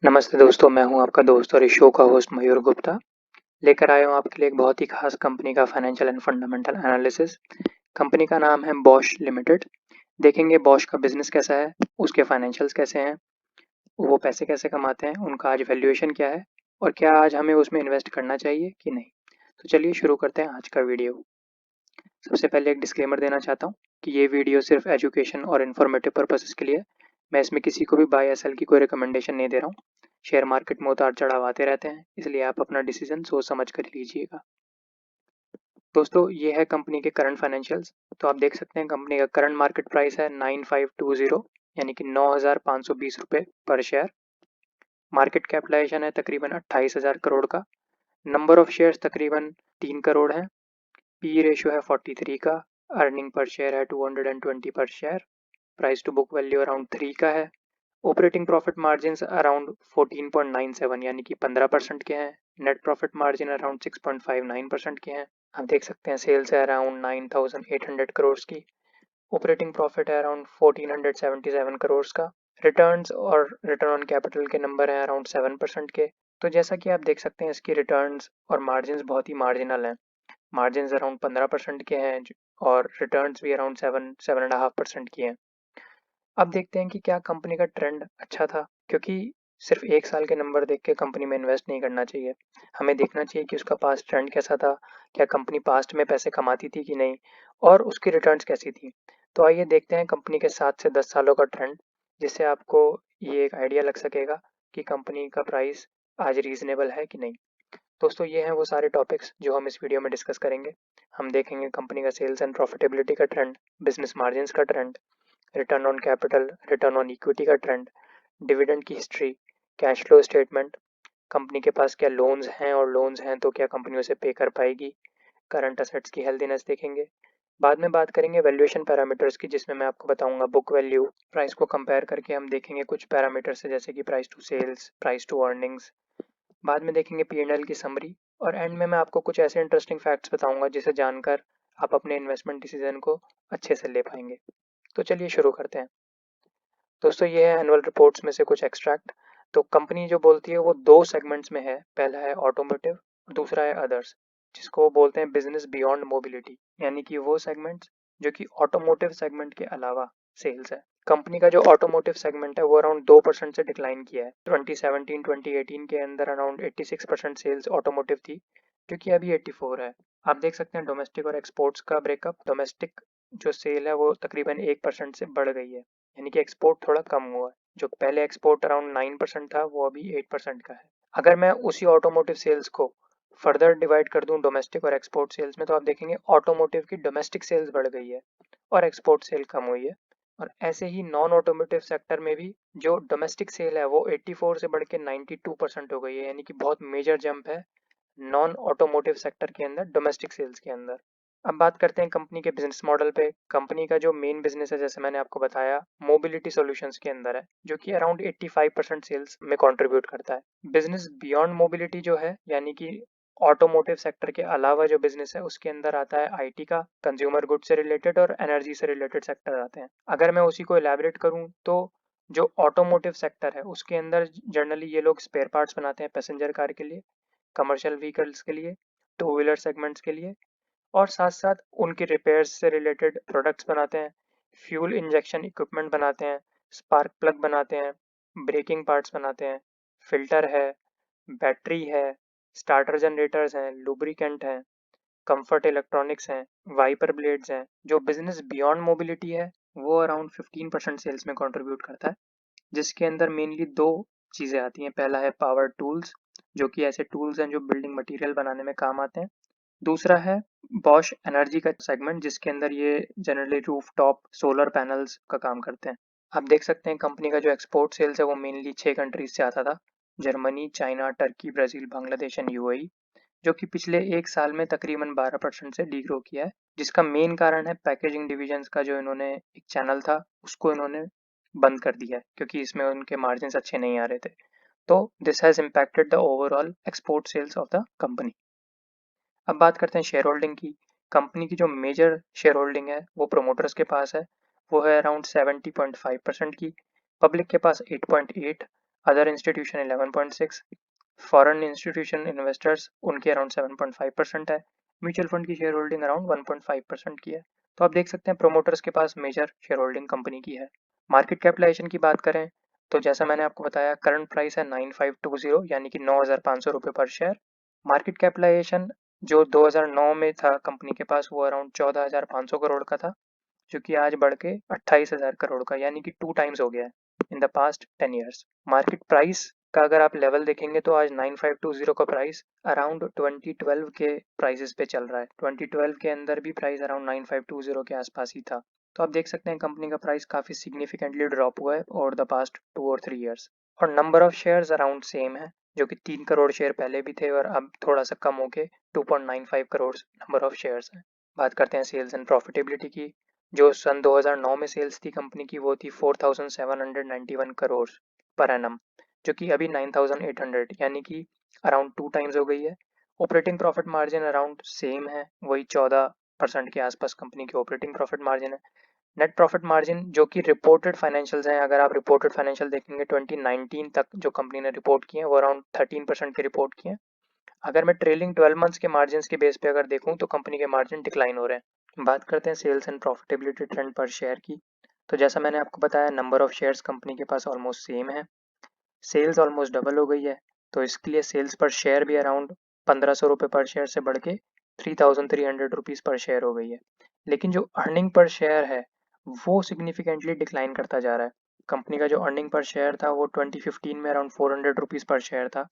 नमस्ते दोस्तों, मैं हूं आपका दोस्त और इस शो का होस्ट मयूर गुप्ता। लेकर आया हूं आपके लिए एक बहुत ही खास कंपनी का financial and fundamental analysis. Company का नाम है बॉश लिमिटेड। देखेंगे बॉश का बिजनेस कैसा है, उसके फाइनेंशियल्स कैसे हैं, वो पैसे कैसे कमाते हैं, उनका आज वैल्यूएशन क्या है और क्या आज हमें उसमें इन्वेस्ट करना चाहिए कि नहीं। तो चलिए शुरू करते हैं आज का वीडियो। सबसे पहले एक डिस्क्लेमर देना चाहता हूँ कि ये वीडियो सिर्फ एजुकेशन और इन्फॉर्मेटिव पर्पसेस के लिए है। मैं इसमें किसी को भी बाय या सेल की कोई रिकमेंडेशन नहीं दे रहा हूँ। शेयर मार्केट में उतार चढ़ाव आते रहते हैं, इसलिए आप अपना डिसीजन सोच समझ कर लीजिएगा। दोस्तों, ये है कंपनी के करंट फाइनेंशियल्स। तो आप देख सकते हैं कंपनी का करंट मार्केट प्राइस है 9520, यानी कि 9,520 रुपये पर शेयर। मार्केट कैपिटलाइजेशन है तकरीबन 28,000 करोड़ का। नंबर ऑफ शेयर्स तकरीबन 3 करोड़ है। पी रेशियो है 43 का। अर्निंग पर शेयर है 220 पर share. Price to book value around 3 का है। ऑपरेटिंग प्रॉफिट मार्जिन अराउंड 14.97 यानी कि 15% के हैं। नेट प्रॉफिट मार्जिन अराउंड 6.59% के हैं। आप देख सकते हैं सेल्स है अराउंड 9,800 करोड़ की। ऑपरेटिंग प्रॉफिट है अराउंड 1,477 करोड़ का। रिटर्न्स और रिटर्न ऑन कैपिटल के नंबर हैं अराउंड 7% के। तो जैसा कि आप देख सकते हैं इसकी रिटर्न्स और मार्जिन बहुत ही मार्जिनल हैं। मार्जिन अराउंड 15% के हैं और रिटर्न्स भी अराउंड 7.5% की हैं। अब देखते हैं कि क्या कंपनी का ट्रेंड अच्छा था, क्योंकि सिर्फ 1 साल के नंबर देख के कंपनी में इन्वेस्ट नहीं करना चाहिए। हमें देखना चाहिए कि उसका पास्ट ट्रेंड कैसा था, क्या कंपनी पास्ट में पैसे कमाती थी कि नहीं और उसकी रिटर्न्स कैसी थी। तो आइए देखते हैं कंपनी के 7 से 10 सालों का ट्रेंड, जिससे आपको ये एक आइडिया लग सकेगा कि कंपनी का प्राइस आज रीजनेबल है कि नहीं। दोस्तों, ये हैं वो सारे टॉपिक्स जो हम इस वीडियो में डिस्कस करेंगे। हम देखेंगे कंपनी का सेल्स एंड प्रॉफिटेबिलिटी का ट्रेंड, बिजनेस मार्जिन्स का trend, return on capital, return on equity का ट्रेंड, डिविडेंड की history, cash flow statement, company के पास क्या लोन्स हैं और लोन्स हैं तो क्या कंपनी उसे पे कर पाएगी, करंट असेट्स की हेल्दीनेस देखेंगे। बाद में बात करेंगे वैल्यूएशन पैरामीटर्स की, जिसमें मैं आपको बताऊंगा बुक वैल्यू, प्राइस को कंपेयर करके हम देखेंगे कुछ पैरामीटर्स से जैसे कि price to sales, price to earnings. बाद में देखेंगे पी&एल की समरी और एंड में मैं आपको कुछ ऐसे इंटरेस्टिंग फैक्ट्स बताऊंगा जिसे जानकर आप अपने इन्वेस्टमेंट डिसीजन को अच्छे से ले पाएंगे। तो चलिए शुरू करते हैं। दोस्तों, ये है एनुअल रिपोर्ट्स में से कुछ एक्सट्रैक्ट। तो कंपनी जो बोलती है वो दो सेगमेंट्स में है, पहला है ऑटोमोटिव, दूसरा है अदर्स, जिसको वो बोलते हैं बिजनेस बियॉन्ड मोबिलिटी, यानी कि वो सेगमेंट्स जो कि ऑटोमोटिव सेगमेंट के अलावा सेल्स है। कंपनी का जो ऑटोमोटिव सेगमेंट है वो अराउंड 2% से डिक्लाइन किया है। 2017-2018 के अंदर अराउंड 86% सेल्स ऑटोमोटिव थी, जो कि अभी 84 है। आप देख सकते हैं डोमेस्टिक और एक्सपोर्ट्स का ब्रेकअप। डोमेस्टिक जो सेल है वो तकरीबन 1% से बढ़ गई है, यानी कि एक्सपोर्ट थोड़ा कम हुआ है। जो पहले एक्सपोर्ट अराउंड 9% था वो अभी 8% का है। अगर मैं उसी ऑटोमोटिव सेल्स को फर्दर डिवाइड कर दूं डोमेस्टिक और एक्सपोर्ट सेल्स में, तो आप देखेंगे ऑटोमोटिव की डोमेस्टिक सेल्स बढ़ गई है और एक्सपोर्ट सेल कम हुई है। और ऐसे ही नॉन ऑटोमोटिव सेक्टर में भी जो डोमेस्टिक सेल है वो 84 से बढ़ के 92% हो गई है, यानी कि बहुत मेजर जंप है नॉन ऑटोमोटिव सेक्टर के अंदर डोमेस्टिक सेल्स के अंदर। अब बात करते हैं कंपनी के बिजनेस मॉडल पे। कंपनी का जो मेन बिजनेस है, जैसे मैंने आपको बताया, मोबिलिटी सॉल्यूशंस के अंदर है, जो कि अराउंड 85% सेल्स में कंट्रीब्यूट करता है। बिजनेस बियॉन्ड मोबिलिटी जो है, यानी कि ऑटोमोटिव सेक्टर के अलावा जो बिजनेस है उसके अंदर आता है आईटी का, कंज्यूमर गुड से रिलेटेड और एनर्जी से रिलेटेड सेक्टर आते हैं। अगर मैं उसी को एलैबोरेट करूं तो जो ऑटोमोटिव सेक्टर है उसके अंदर जनरली ये लोग स्पेयर पार्ट्स बनाते हैं पैसेंजर कार के लिए, कमर्शियल व्हीकल्स के लिए, टू व्हीलर सेगमेंट्स के लिए, और साथ साथ उनकी रिपेयर्स से रिलेटेड प्रोडक्ट्स बनाते हैं, फ्यूल इंजेक्शन इक्विपमेंट बनाते हैं, स्पार्क प्लग बनाते हैं, ब्रेकिंग पार्ट्स बनाते हैं, फिल्टर है, बैटरी है, स्टार्टर जनरेटर्स हैं, लुब्रिकेंट हैं, कंफर्ट इलेक्ट्रॉनिक्स हैं, वाइपर ब्लेड्स हैं। जो बिजनेस बियॉन्ड मोबिलिटी है वो अराउंड 15% सेल्स में कंट्रीब्यूट करता है, जिसके अंदर मेनली दो चीज़ें आती हैं। पहला है पावर टूल्स, जो कि ऐसे टूल्स हैं जो बिल्डिंग मटेरियल बनाने में काम आते हैं। दूसरा है बॉश एनर्जी का सेगमेंट, जिसके अंदर ये generally roof top solar panels का काम करते हैं। आप देख सकते हैं कंपनी का जो एक्सपोर्ट सेल्स है वो मेनली 6 कंट्रीज से आता था, Germany, China, Turkey, Brazil, Bangladesh and UAE, जो कि पिछले 1 साल में तकरीबन 12% से डीग्रो किया है, जिसका मेन कारण है पैकेजिंग डिविजन्स का जो इन्होंने एक चैनल था उसको इन्होंने बंद कर दिया है, क्योंकि इसमें उनके मार्जिन अच्छे नहीं आ रहे थे। तो this has impacted the overall export sales of the company. अब बात करते हैं शेयर होल्डिंग की। कंपनी की जो मेजर शेयर होल्डिंग है वो प्रोमोटर्स के पास है, वो है अराउंड 70.5% की। पब्लिक के पास 8.8, other institution 11.6, foreign institution investors उनकी अराउंड 7.5% है, म्यूचुअल फंड की शेयर होल्डिंग अराउंड 1.5% की है। तो आप देख सकते हैं प्रोमोटर्स के पास मेजर शेयर होल्डिंग कंपनी की है। मार्केट कैपिटलाइजेशन की बात करें तो जैसा मैंने आपको बताया करंट प्राइस है 9520 यानी कि 9,500 रुपये पर शेयर। मार्केट कैपिटलाइजेशन जो 2009 में था कंपनी के पास वो अराउंड 14,500 करोड़ का था, जो कि आज बढ़ के 28,000 करोड़ का यानी कि 2 टाइम्स हो गया है in the past 10 years. Market price का अगर आप लेवल देखेंगे तो आज 9520 का प्राइस अराउंड 2012 के प्राइसेस पे चल रहा है। 2012 के अंदर भी प्राइस अराउंड 9520 के आसपास ही था। तो आप देख सकते हैं कंपनी का प्राइस काफी सिग्निफिकेंटली ड्रॉप हुआ है ओवर द पास्ट 2 और 3 ईयर्स। और number of shares around same है, जो कि 3 करोड़ शेयर पहले भी थे और अब थोड़ा सा कम होके 2.95 करोड़ नंबर ऑफ शेयर्स है। बात करते हैं सेल्स एंड प्रॉफिटेबिलिटी की। जो सन 2009 में सेल्स थी कंपनी की वो थी 4,791 करोड़ पर एनम, जो कि अभी 9,800 यानी कि अराउंड 2 टाइम्स हो गई है। Operating profit margin around same है, वही 14% के आसपास कंपनी की ऑपरेटिंग प्रॉफिट मार्जिन है। नेट प्रॉफिट मार्जिन जो कि रिपोर्टेड फाइनेंशियल्स हैं, अगर आप रिपोर्टेड फाइनेंशियल देखेंगे 2019 तक जो कंपनी ने रिपोर्ट किए हैं वो अराउंड 13% के रिपोर्ट किए हैं। अगर मैं ट्रेलिंग 12 मंथ्स के मार्जिन के बेस पे अगर देखूं तो कंपनी के मार्जिन डिक्लाइन हो रहे हैं। बात करते हैं सेल्स एंड प्रॉफिटेबिलिटी ट्रेंड पर शेयर की। तो जैसा मैंने आपको बताया नंबर ऑफ शेयर्स कंपनी के पास ऑलमोस्ट सेम है, सेल्स ऑलमोस्ट डबल हो गई है, तो इसके लिए सेल्स पर शेयर भी अराउंड 1,500 रुपये पर शेयर से बढ़ के 3,300 रुपीज़ पर शेयर हो गई है। लेकिन जो अर्निंग पर शेयर है वो सिग्निफिकेंटली डिक्लाइन करता जा रहा है। कंपनी का जो अर्निंग पर शेयर था वो 2015 में अराउंड 400 रुपीज़ पर शेयर था,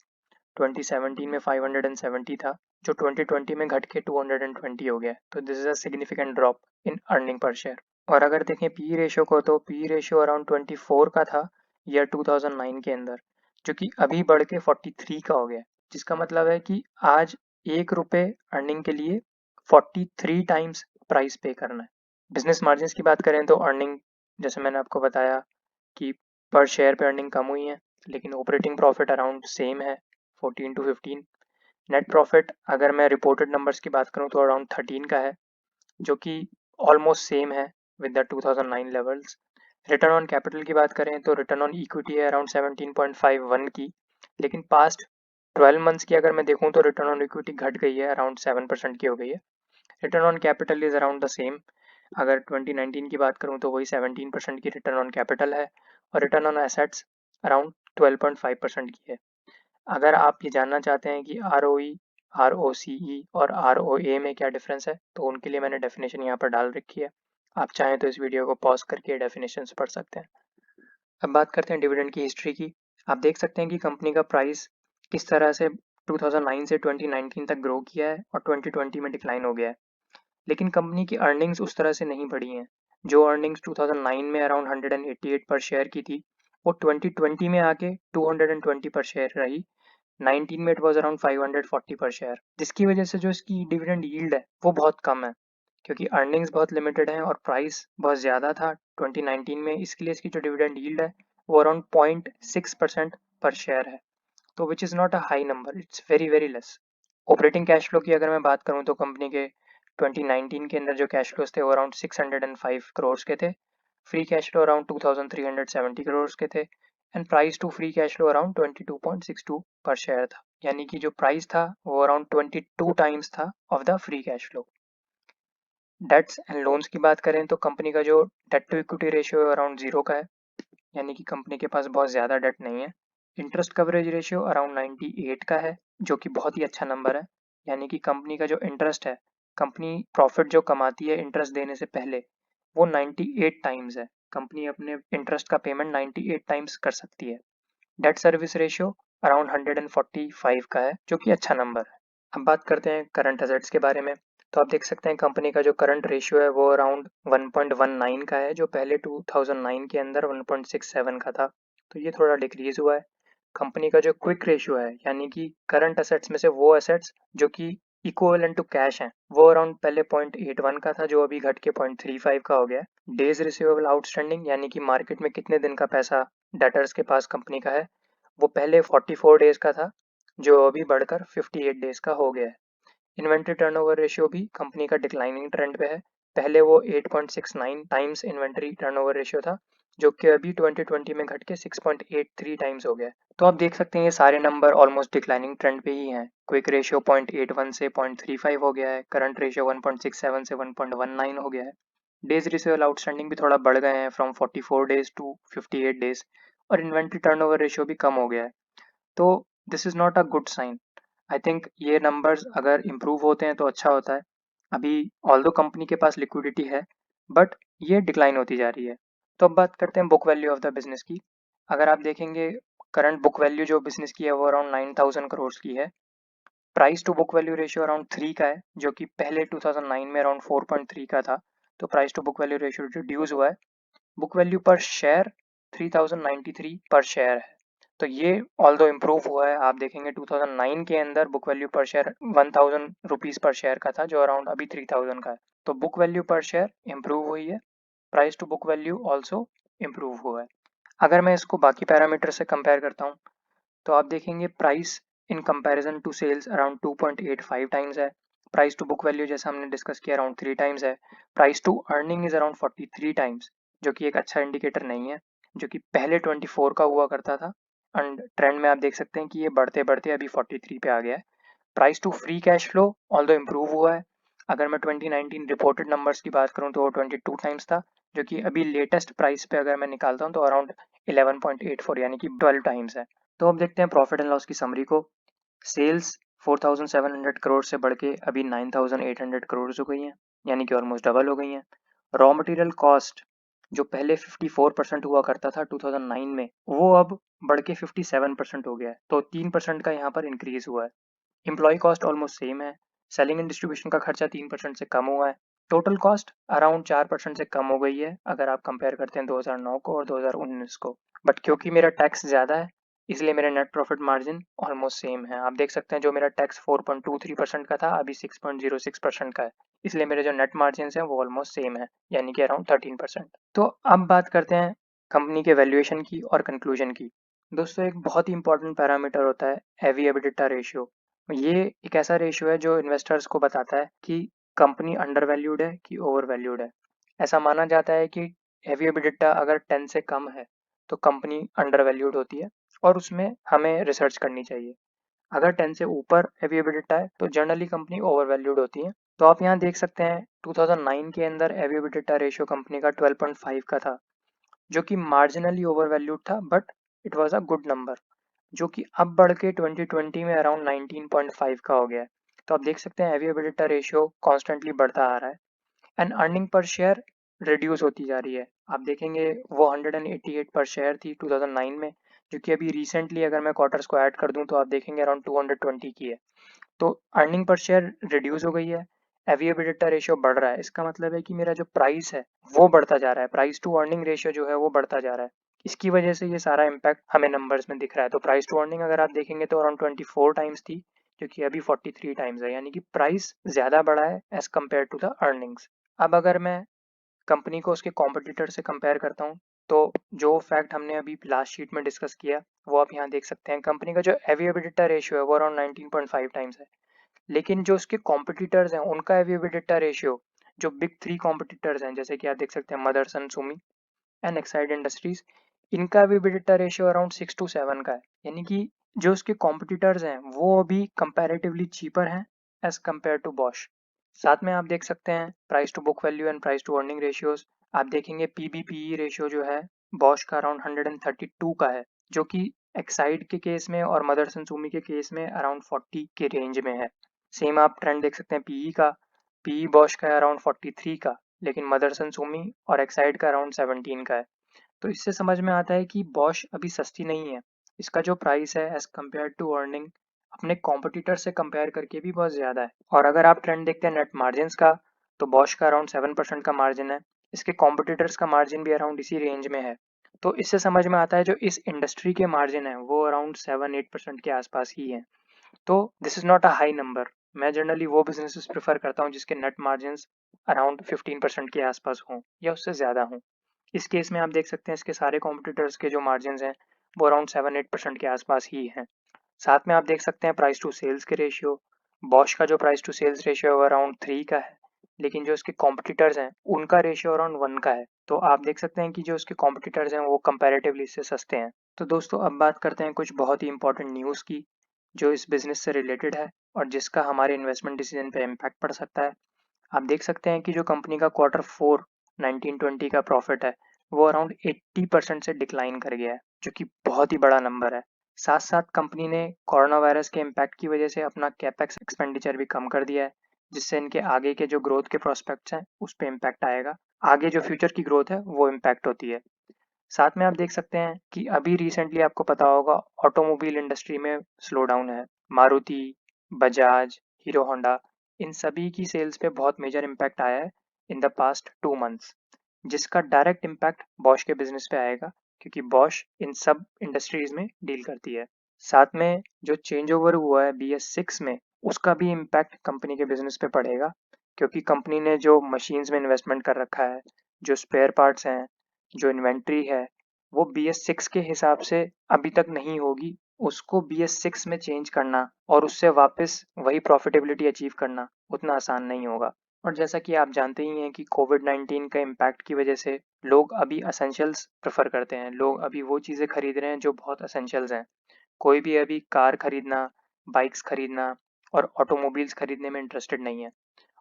2017 में 570 था, जो 2020 में घट के 220 हो गया। तो this is a significant drop in earning per share. और अगर देखें पी रेशियो को तो पी रेशियो अराउंड 24 का था ईयर 2009 के अंदर, जो कि अभी बढ़ के 43 का हो गया, जिसका मतलब है कि आज 1 रुपये अर्निंग के लिए 43 टाइम्स प्राइस पे करना है। बिजनेस मार्जिन की बात करें तो अर्निंग जैसे मैंने आपको बताया कि पर शेयर पे अर्निंग कम हुई है, लेकिन ऑपरेटिंग प्रॉफिट अराउंड सेम है 14 to 15। नेट प्रॉफिट अगर मैं रिपोर्टेड नंबर्स की बात करूं तो अराउंड 13 का है, जो कि ऑलमोस्ट सेम है with the 2009 levels. Return on capital की बात करें तो रिटर्न ऑन इक्विटी है अराउंड 17.51 की, लेकिन पास्ट 12 मंथ्स की अगर मैं देखूं तो रिटर्न ऑन इक्विटी घट गई है, अराउंड 7% की हो गई है। Return on capital is around the same, अगर 2019 की बात करूं तो वही 17% की रिटर्न ऑन कैपिटल है, और रिटर्न ऑन एसेट्स अराउंड 12.5% की है। अगर आप ये जानना चाहते हैं कि ROE, ROCE और ROA में क्या डिफरेंस है तो उनके लिए मैंने डेफिनेशन यहाँ पर डाल रखी है, आप चाहें तो इस वीडियो को पॉज करके डेफिनेशन पढ़ सकते हैं। अब बात करते हैं डिविडेंड की हिस्ट्री की। आप देख सकते हैं कि कंपनी का प्राइस किस तरह से 2009 से 2019 तक ग्रो किया है और 2020 में डिक्लाइन हो गया है, लेकिन कंपनी की अर्निंग्स उस तरह से नहीं बढ़ी हैं। जो अर्निंग्स 2009 में अराउंड 188 पर शेयर की थी वो 2020 में आके 220 पर शेयर रही, 19 में इट वाज अराउंड 540 पर शेयर, जिसकी वजह से जो इसकी डिविडेंड यील्ड है वो बहुत कम है, क्योंकि अर्निंग्स बहुत लिमिटेड हैं और प्राइस बहुत ज़्यादा था 2019 में, इसके लिए इसकी जो डिविडेंड यील्ड है वो अराउंड 0.6% पर शेयर है, तो which is not a high number, it's very very less. Operating cash flow की अगर मैं बात करूं तो कंपनी के 2019 के अंदर जो कैश फ्लोज थे वो अराउंड 605 करोड़ के थे, free cash flow around 2370 crore के थे, and price to free cash flow around 22.62 पर शेयर था, यानी कि जो प्राइस था वो अराउंड 22 टाइम्स था of the free cash flow. Debts and loans की बात करें तो कंपनी का जो debt to equity ratio around 0 का है, यानी कि कंपनी के पास बहुत ज़्यादा डेट नहीं है। इंटरेस्ट कवरेज रेशियो अराउंड 98 का है, जो कि बहुत ही अच्छा नंबर है, यानी कि कंपनी का जो इंटरेस्ट है, कंपनी प्रॉफिट जो कमाती है इंटरेस्ट देने से पहले वो 98 टाइम्स है, कंपनी अपने इंटरेस्ट का पेमेंट 98 टाइम्स कर सकती है। डेट सर्विस रेशियो अराउंड 145 का है, जो कि अच्छा नंबर है। अब बात करते हैं करंट एसेट्स के बारे में। तो आप देख सकते हैं कंपनी का जो करंट रेशियो है वो अराउंड 1.19 का है, जो पहले 2009 के अंदर 1.67 का था, तो ये थोड़ा डिक्रीज हुआ है। कंपनी का जो क्विक रेशियो है, यानी कि करंट एसेट्स में से वो एसेट्स जो कि इक्विवेलेंट टू कैश हैं, वो अराउंड पहले 0.81 का था, जो अभी घट के 0.35 का हो गया है। डेज रिसीवेबल आउटस्टैंडिंग, यानी कि मार्केट में कितने दिन का पैसा डेटर्स के पास कंपनी का है, वो पहले 44 डेज का था, जो अभी बढ़कर 58 डेज का हो गया है। इन्वेंट्री टर्नओवर रेशियो भी कंपनी का डिक्लाइनिंग ट्रेंड पे है, पहले वो 8.69 टाइम्स इन्वेंट्री टर्नओवर रेशियो था, जो कि अभी 2020 में घट के 6.83 टाइम्स हो गया है। तो आप देख सकते हैं ये सारे नंबर ऑलमोस्ट डिक्लाइनिंग ट्रेंड पे ही हैं। क्विक रेशियो 0.81 से 0.35 हो गया है, करंट रेशियो 1.67 से 1.19 हो गया है, डेज रिसीवेबल आउटस्टैंडिंग भी थोड़ा बढ़ गए हैं फ्रॉम 44 डेज टू 58 डेज, और इन्वेंट्री टर्नओवर रेशियो भी कम हो गया है। तो this is not a good sign. I think ये नंबर्स अगर इम्प्रूव होते हैं तो अच्छा होता है। अभी ऑल्दो कंपनी के पास लिक्विडिटी है, बट ये डिक्लाइन होती जा रही है। तो अब बात करते हैं book value of the business की। अगर आप देखेंगे करंट बुक वैल्यू जो बिजनेस की है वो अराउंड 9,000 करोड़ की है। Price to book value ratio around 3 का है, जो कि पहले 2009 में अराउंड 4.3 का था। तो price to book value ratio reduce हुआ है। बुक वैल्यू पर शेयर 3093 पर शेयर है। तो ये ऑल्दो इम्प्रूव हुआ है। आप देखेंगे 2009 के अंदर book value per share 1000 rupees per share का था, जो अराउंड अभी 3000 का है। तो book value per share improve हुई है। Price to book value also improve हुआ है। अगर मैं इसको बाकी पैरामीटर से कंपेयर करता हूँ तो आप देखेंगे price in comparison to sales around 2.85 times है। प्राइस टू बुक वैल्यू जैसा हमने डिस्कस किया अराउंड 3 टाइम्स है। Price to earning is around 43 times, जो कि एक अच्छा इंडिकेटर नहीं है, जो कि पहले 24 का हुआ करता था। एंड ट्रेंड में आप देख सकते हैं कि ये बढ़ते बढ़ते अभी 43 पे आ गया है। Price to free cash flow although improve हुआ है। अगर मैं 2019 रिपोर्टेड नंबर्स की बात करूं तो वो 22 टाइम्स था, जो कि अभी लेटेस्ट प्राइस पे अगर मैं निकालता हूं तो अराउंड 11.84 यानी कि 12 टाइम्स है। तो अब देखते हैं प्रॉफिट एंड लॉस की समरी को। सेल्स 4700 करोड़ से बढ़ के अभी 9800 करोड़ हो गई हैं, यानी कि ऑलमोस्ट डबल हो गई हैं। रॉ मटेरियल कॉस्ट जो पहले 54% हुआ करता था 2009 में, वो अब बढ़ के 57% हो गया है। तो 3% का यहाँ पर इंक्रीज हुआ है। एम्प्लॉय कॉस्ट ऑलमोस्ट सेम है। सेलिंग एंड डिस्ट्रीब्यूशन का खर्चा 3% से कम हुआ है। टोटल कॉस्ट अराउंड 4% से कम हो गई है अगर आप कंपेयर करते हैं 2009 को और 2019 को। बट क्योंकि मेरा टैक्स ज़्यादा है, इसलिए मेरा net profit margin almost same है। आप देख सकते हैं जो मेरा टैक्स 4.23% का था अभी 6.06% का है, इसलिए मेरे जो नेट मार्जिन हैं वो ऑलमोस्ट सेम है, यानी कि अराउंड 13%। तो अब बात करते हैं कंपनी के वैल्यूएशन की और कंक्लूजन की। दोस्तों एक बहुत ही इंपॉर्टेंट पैरामीटर होता है एवी एबिडिटा रेशियो। ये एक ऐसा रेशियो है जो इन्वेस्टर्स को बताता है कि कंपनी अंडर वैल्यूड है कि ओवर वैल्यूड है। ऐसा माना जाता है कि एवी एबिडिटा अगर 10 से कम है तो कंपनी अंडर वैल्यूड होती है और उसमें हमें रिसर्च करनी चाहिए। अगर 10 से ऊपर एवी एबिडिटा है तो जनरली कंपनी ओवर वैल्यूड होती है। तो आप यहाँ देख सकते हैं 2009 के अंदर एवी एबिडिटा रेशियो कंपनी का 12.5 का था, जो कि मार्जिनली ओवर वैल्यूड था, but it was a good number, जो कि अब बढ़ के 2020 में अराउंड 19.5 का हो गया है। तो आप देख सकते हैं एवी एबिडिटा रेशियो कॉन्स्टेंटली बढ़ता आ रहा है and earning per share reduce होती जा रही है। आप देखेंगे वो 188 पर शेयर थी 2009 में, जो कि अभी रिसेंटली अगर मैं क्वार्टर्स को ऐड कर दूं तो आप देखेंगे अराउंड 220 की है। तो अर्निंग पर शेयर रिड्यूस हो गई है, एवी एबिडिटा रेशियो बढ़ रहा है। इसका मतलब है कि मेरा जो प्राइस है वो बढ़ता जा रहा है, प्राइस टू अर्निंग रेशियो जो है वो बढ़ता जा रहा है। इसकी वजह से ये सारा इम्पैक्ट हमें नंबर्स में दिख रहा है। तो प्राइस टू अर्निंग अगर आप देखेंगे तो अराउंड 24 टाइम्स थी, जो कि अभी 43 टाइम्स है, यानी कि प्राइस ज्यादा बढ़ा है as compare to the earnings. अब अगर मैं कंपनी को उसके कॉम्पिटिटर से कंपेयर करता हूँ तो जो फैक्ट हमने अभी लास्ट शीट में डिस्कस किया वो आप यहाँ देख सकते हैं। कंपनी का जो एवी एबिडिटा रेशियो है वो अराउंड 19.5 टाइम्स है, लेकिन जो उसके कॉम्पिटिटर्स हैं उनका एवी एबिडिटा रेशियो, जो बिग 3 कॉम्पिटिटर्स हैं जैसे कि आप देख सकते हैं Motherson Sumi and Exide industries, इनका भी एबिडिटा रेशियो अराउंड 6 to 7 का है। यानी कि जो उसके कॉम्पिटिटर्स हैं वो अभी कंपैरेटिवली चीपर हैं एज कम्पेयर टू बॉश। साथ में आप देख सकते हैं price to book value and price to earning ratios. आप देखेंगे पीबीपीई रेशियो जो है बॉश का अराउंड 132 का है, जो कि एक्साइड के केस में और मदरसन सुमी के केस में अराउंड 40 के रेंज में है। सेम आप ट्रेंड देख सकते हैं पीई का, पीई बॉश का है अराउंड 43 का, लेकिन मदरसन सुमी और एक्साइड का अराउंड 17 का है। तो इससे समझ में आता है कि बॉश अभी सस्ती नहीं है। इसका जो प्राइस है एज कम्पेयर टू अर्निंग अपने कॉम्पिटिटर से कंपेयर करके भी बहुत ज़्यादा है। और अगर आप ट्रेंड देखते हैं नेट मार्जिन्स का तो बॉश का अराउंड 7% का मार्जिन है, इसके कॉम्पिटिटर्स का मार्जिन भी अराउंड इसी रेंज में है। तो इससे समझ में आता है जो इस इंडस्ट्री के मार्जिन है वो अराउंड 7-8% के आसपास ही है। तो this is not a high number. मैं जनरली वो बिजनेसेस प्रेफर करता हूँ जिसके नेट मार्जिन अराउंड 15% के आसपास हों या उससे ज़्यादा हों। इस केस में आप देख सकते हैं इसके सारे कॉम्पिटिटर्स के जो मार्जिन हैं वो अराउंड 7-8% के आसपास ही हैं। साथ में आप देख सकते हैं प्राइस टू सेल्स के रेशियो, बॉश का जो प्राइस टू सेल्स रेशियो है वो अराउंड 3 का है, लेकिन जो इसके कॉम्पिटिटर्स हैं उनका रेशियो अराउंड 1 का है। तो आप देख सकते हैं कि जो उसके कॉम्पिटिटर्स हैं वो कंपैरेटिवली इससे सस्ते हैं। तो दोस्तों अब बात करते हैं कुछ बहुत ही इंपॉर्टेंट न्यूज़ की, जो इस बिज़नेस से रिलेटेड है और जिसका हमारे इन्वेस्टमेंट डिसीजन पे इम्पैक्ट पड़ सकता है। आप देख सकते हैं कि जो कंपनी का Q4 1920 का प्रॉफिट है, वो अराउंड 80% से डिक्लाइन कर गया है, जो कि बहुत ही बड़ा नंबर है। साथ-साथ कंपनी ने कोरोना वायरस के इम्पैक्ट की वजह से अपना कैपेक्स एक्सपेंडिचर भी कम कर दिया है, जिससे इनके आगे के जो ग्रोथ के प्रोस्पेक्ट्स हैं, उस पे इम्पैक्ट आएगा। आगे जो फ्यूचर की ग्रोथ है, वो इम्पैक्ट होती है। साथ में आप देख सकते हैं कि अभी रिसेंटली आपको पता होगा ऑटोमोबाइल इंडस्ट्री में स्लो डाउन है। मारुति, बजाज, हीरो होंडा इन सभी की सेल्स पे बहुत मेजर इम्पैक्ट आया है इन द पास्ट 2 मंथ्स, जिसका डायरेक्ट इम्पैक्ट बॉश के बिजनेस पे आएगा क्योंकि बॉश इन सब इंडस्ट्रीज में डील करती है। साथ में जो चेंज ओवर हुआ है BS6 में, उसका भी इम्पैक्ट कंपनी के बिजनेस पे पड़ेगा क्योंकि कंपनी ने जो मशीन्स में इन्वेस्टमेंट कर रखा है, जो स्पेयर पार्ट्स हैं, जो इन्वेंट्री है, वो BS6 के हिसाब से अभी तक नहीं होगी। उसको BS6 में चेंज करना और उससे वापस वही प्रॉफिटेबिलिटी अचीव करना उतना आसान नहीं होगा। और जैसा कि आप जानते ही हैं कि कोविड-19 का इम्पैक्ट की वजह से लोग अभी एसेंशियल्स प्रेफ़र करते हैं। लोग अभी वो चीज़ें खरीद रहे हैं जो बहुत एसेंशियल्स हैं। कोई भी अभी कार खरीदना, बाइक्स खरीदना और ऑटोमोबाइल्स खरीदने में इंटरेस्टेड नहीं है।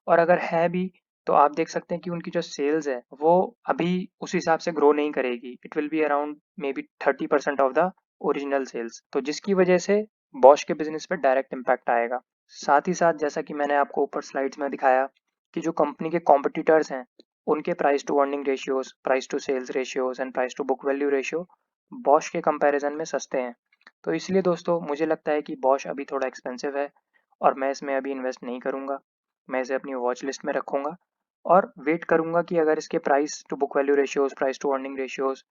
और अगर है भी, तो आप देख सकते हैं कि उनकी जो सेल्स है, वो अभी उस हिसाब से ग्रो नहीं करेगी। It will be around may be 30% of the original sales. तो जिसकी वजह से बॉश के बिज़नेस पे डायरेक्ट इम्पैक्ट आएगा। साथ ही साथ जैसा कि मैंने आपको ऊपर स्लाइड्स में दिखाया कि जो कंपनी के कॉम्पिटिटर्स हैं, उनके price to earning ratios, price to sales ratios and price to book value ratio Bosch के कंपैरिजन में सस्ते हैं। तो इसलिए दोस्तों मुझे लगता है कि बॉश अभी थोड़ा एक्सपेंसिव है और मैं इसमें अभी इन्वेस्ट नहीं करूँगा। मैं इसे अपनी वॉच लिस्ट में रखूँगा और वेट करूँगा कि अगर इसके price to book value ratios, price to earning ratios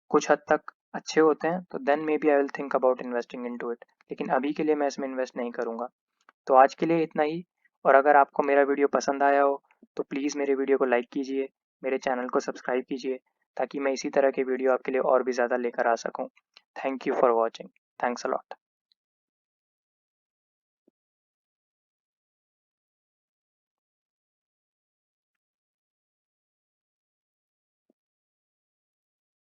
कुछ हद तक अच्छे होते हैं, तो then may be I will think about investing into it. लेकिन अभी के लिए मैं इसमें इन्वेस्ट नहीं करूँगा। तो आज के लिए इतना ही, और अगर आपको मेरा वीडियो पसंद आया हो, तो प्लीज़ मेरे वीडियो को लाइक कीजिए, मेरे चैनल को सब्सक्राइब कीजिए, ताकि मैं इसी तरह के वीडियो आपके लिए और भी ज़्यादा लेकर आ सकूँ। Thank you for watching. Thanks a lot.